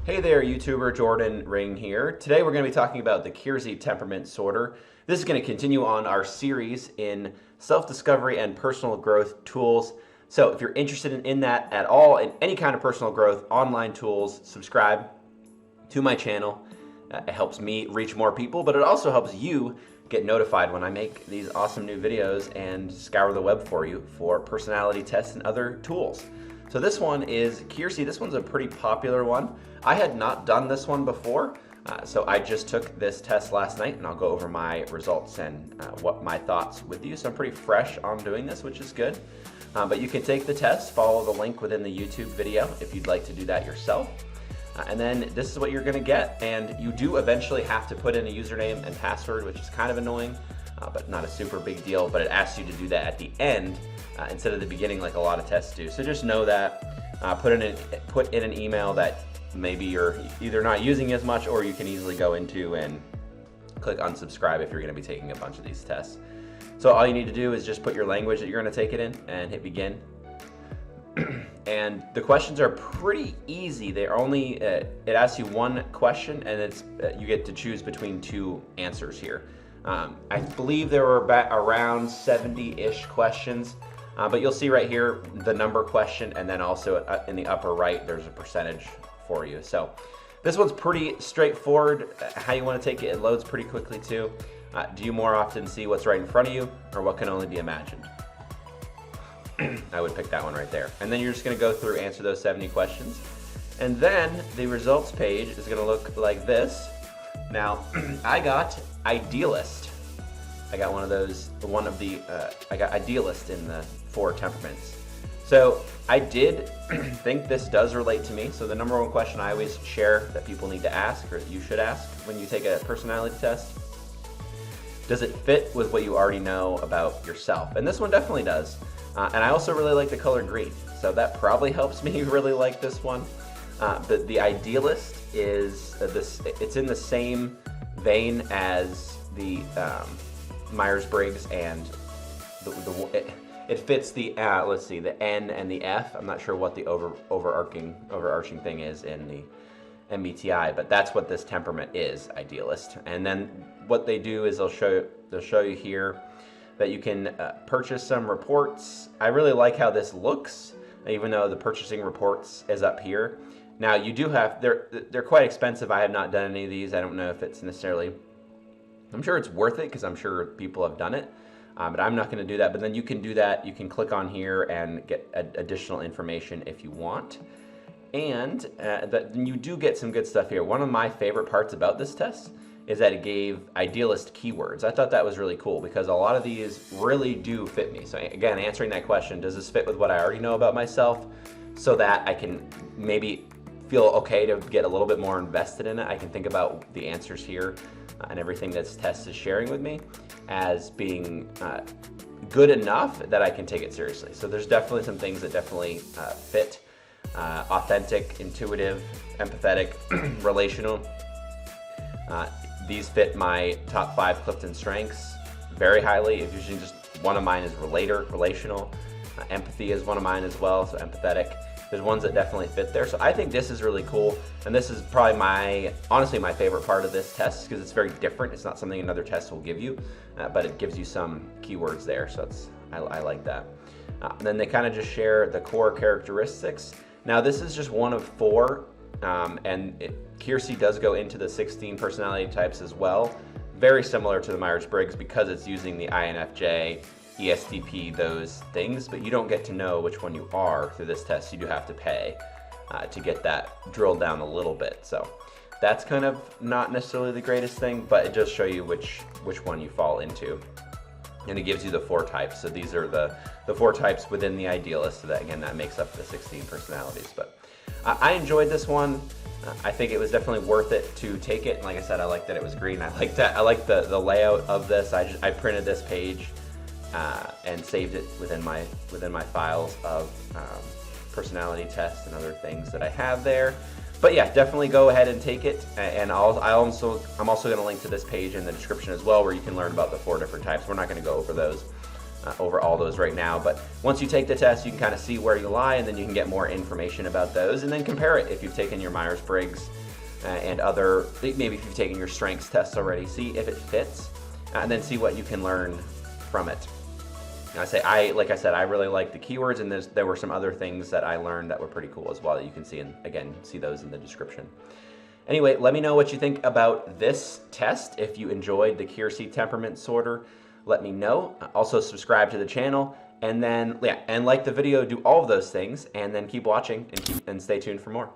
Hey there, YouTuber Jordan Ring here. Today we're going to be talking about the Keirsey Temperament sorter. This is going to continue on our series in self-discovery and personal growth tools. So if you're interested in that at all, in any kind of personal growth, online tools, subscribe to my channel. It helps me reach more people, but it also helps you get notified when I make these awesome new videos and scour the web for you for personality tests and other tools. So this one is Keirsey. This one's a pretty popular one. I had not done this one before, so I just took this test last night, and I'll go over my results and what my thoughts with you. So I'm pretty fresh on doing this, which is good. But you can take the test, follow the link within the YouTube video if you'd like to do that yourself. And then this is what you're gonna get, and you do eventually have to put in a username and password, which is kind of annoying, but not a super big deal, but it asks you to do that at the end instead of the beginning like a lot of tests do. So just know that, put in an email that maybe you're either not using as much, or you can easily go into and click unsubscribe if you're gonna be taking a bunch of these tests. So all you need to do is just put your language that you're gonna take it in and hit begin. And the questions are pretty easy. They're only, it asks you one question, and it's you get to choose between two answers here. I believe there were around 70-ish questions, but you'll see right here the number question, and then also in the upper right there's a percentage for you. So this one's pretty straightforward. How you want to take it, it loads pretty quickly too. Do you more often see what's right in front of you, or what can only be imagined? I would pick that one right there. And then you're just going to go through, answer those 70 questions. And then the results page is going to look like this. Now, I got Idealist. I got I got Idealist in the 4 temperaments. So I did think this does relate to me. So the number one question I always share that people need to ask, or you should ask when you take a personality test, does it fit with what you already know about yourself? And this one definitely does. And I also really like the color green, so that probably helps me really like this one. But the Idealist is it's in the same vein as the myers-briggs, and it fits the let's see, the N and the F. I'm not sure what the overarching thing is in the MBTI, but that's what this temperament is, Idealist. And then what they do is they'll show you here that you can purchase some reports. I really like how this looks, even though the purchasing reports is up here. Now you do have, they're quite expensive. I have not done any of these. I don't know if it's necessarily, I'm sure it's worth it because I'm sure people have done it, but I'm not gonna do that. But then you can do that. You can click on here and get additional information if you want. And then you do get some good stuff here. One of my favorite parts about this test is that it gave Idealist keywords. I thought that was really cool because a lot of these really do fit me. So again, answering that question, does this fit with what I already know about myself, so that I can maybe feel okay to get a little bit more invested in it. I can think about the answers here and everything this test is sharing with me as being good enough that I can take it seriously. So there's definitely some things that definitely fit. Authentic, intuitive, empathetic, relational. These fit my top 5 Clifton strengths very highly. It's usually just one of mine is relational. Empathy is one of mine as well, so empathetic. There's ones that definitely fit there. So I think this is really cool. And this is probably honestly my favorite part of this test because it's very different. It's not something another test will give you, but it gives you some keywords there. So I like that. And then they kind of just share the core characteristics. Now this is just one of 4. Keirsey does go into the 16 personality types as well. Very similar to the Myers-Briggs because it's using the INFJ, ESTP, those things, but you don't get to know which one you are through this test. You do have to pay to get that drilled down a little bit. So that's kind of not necessarily the greatest thing, but it does show you which one you fall into. And it gives you the 4 types. So these are the 4 types within the Idealist. So that again, that makes up the 16 personalities. But I enjoyed this one. I think it was definitely worth it to take it. And like I said, I like that it was green. I like the layout of this. I printed this page and saved it within my files of personality tests and other things that I have there. But yeah, definitely go ahead and take it. And I'm also going to link to this page in the description as well, where you can learn about the 4 different types. We're not going to go over those. over all those right now. But once you take the test, you can kind of see where you lie, and then you can get more information about those, and then compare it if you've taken your Myers-Briggs and other, maybe if you've taken your strengths tests already, see if it fits, and then see what you can learn from it. And like I said, I really like the keywords, and there were some other things that I learned that were pretty cool as well that you can see, and again, see those in the description. Anyway, let me know what you think about this test. If you enjoyed the Keirsey Temperament Sorter, let me know. Also subscribe to the channel, and then, and like the video, do all of those things, and then keep watching and stay tuned for more.